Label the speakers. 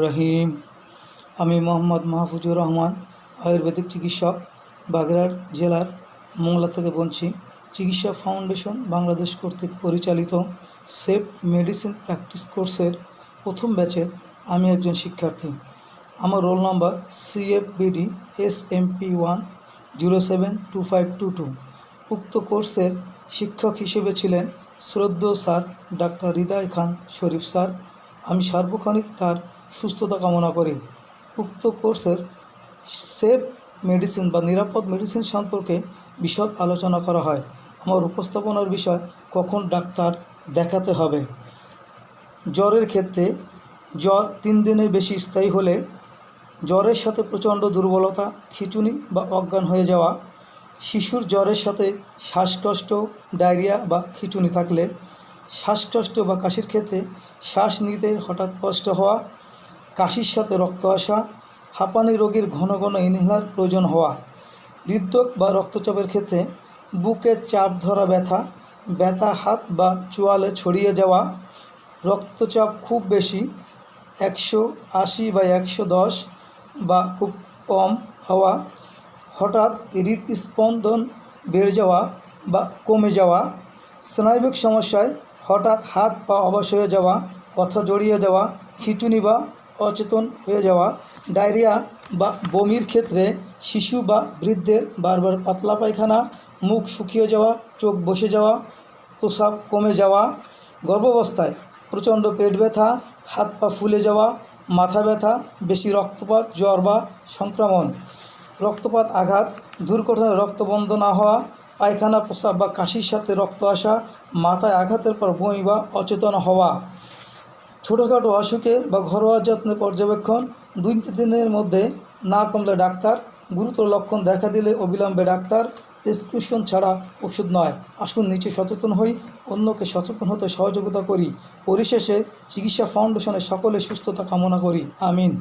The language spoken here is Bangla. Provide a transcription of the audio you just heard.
Speaker 1: রহিম। আমি মোহাম্মদ মাহফুজুর রহমান, আয়ুর্বেদিক চিকিৎসক, বাগেরহাট জেলার মোংলা থেকে বলছি। চিকিৎসা ফাউন্ডেশন বাংলাদেশ কর্তৃক পরিচালিত সেফ মেডিসিন প্র্যাকটিস কোর্সের প্রথম ব্যাচের আমি একজন শিক্ষার্থী। আমার রোল নাম্বার CFBD SMP1072522। উক্ত কোর্সের শিক্ষক হিসেবে ছিলেন শ্রদ্ধেয় স্যার ডাক্তার হৃদয় খান শরীফ স্যার। আমি সার্বক্ষণিক তার সুস্থতা কামনা করি। উক্ত কোর্সের সেফ মেডিসিন বা নিরাপদ মেডিসিন সম্পর্কে বিশদ আলোচনা করা হয়। আমার উপস্থাপনার বিষয় কখন ডাক্তার দেখাতে হবে। জ্বরের ক্ষেত্রে জ্বর 3 দিনের বেশি স্থায়ী হলে, জ্বরের সাথে প্রচণ্ড দুর্বলতা, খিঁচুনি বা অজ্ঞান হয়ে যাওয়া, শিশুর জ্বরের সাথে শ্বাসকষ্ট, ডায়রিয়া বা খিঁচুনি থাকলে, শ্বাসকষ্ট বা কাশির ক্ষেত্রে শ্বাস নিতে হঠাৎ কষ্ট হওয়া, কাশির সাথে রক্ত আসা, হাঁপানি রোগীর ঘন ঘন ইনহেলার প্রয়োজন হওয়া, হৃদরোগ বা রক্তচাপের ক্ষেত্রে বুকে চাপ ধরা ব্যথা, ব্যথা হাত বা চোয়ালে ছড়িয়ে যাওয়া, রক্তচাপ খুব বেশি 180 বা 110 বা খুব কম হওয়া, হঠাৎ হৃদস্পন্দন বেড়ে যাওয়া বা কমে যাওয়া, স্নায়বিক সমস্যায় হঠাৎ হাত পা অবশ হয়ে যাওয়া, কথা জড়িয়ে যাওয়া, খিঁচুনি বা অচেতন হয়ে যাওয়া, ডায়রিয়া বা বমির ক্ষেত্রে শিশু বা বৃদ্ধের বারবার পাতলা পায়খানা, মুখ শুকিয়ে যাওয়া, চোখ বসে যাওয়া, প্রস্রাব কমে যাওয়া, গর্ভাবস্থায় প্রচণ্ড পেট ব্যথা, হাত পা ফুলে যাওয়া, মাথা ব্যথা, বেশি রক্তপাত, জ্বর বা সংক্রমণ, রক্তপাত আঘাত, দুর্ঘটনায় রক্ত বন্ধ না হওয়া, পায়খানা প্রস্রাব বা কাশির সাথে রক্ত আসা, মাথায় আঘাতের পর বমি বা অচেতন হওয়া, ছোটোখাটো অসুখে বা ঘরোয়া যত্নে পর্যবেক্ষণ, 2-3 দিনের মধ্যে না কমলে ডাক্তার, গুরুতর লক্ষণ দেখা দিলে অবিলম্বে ডাক্তার, প্রেসক্রিপশন ছাড়া ওষুধ নয়। আসুন নিচে সচেতন হই, অন্যকে সচেতন হতে সহযোগিতা করি। পরিশেষে চিকিৎসা ফাউন্ডেশনের সকলের সুস্থতা কামনা করি। আমিন।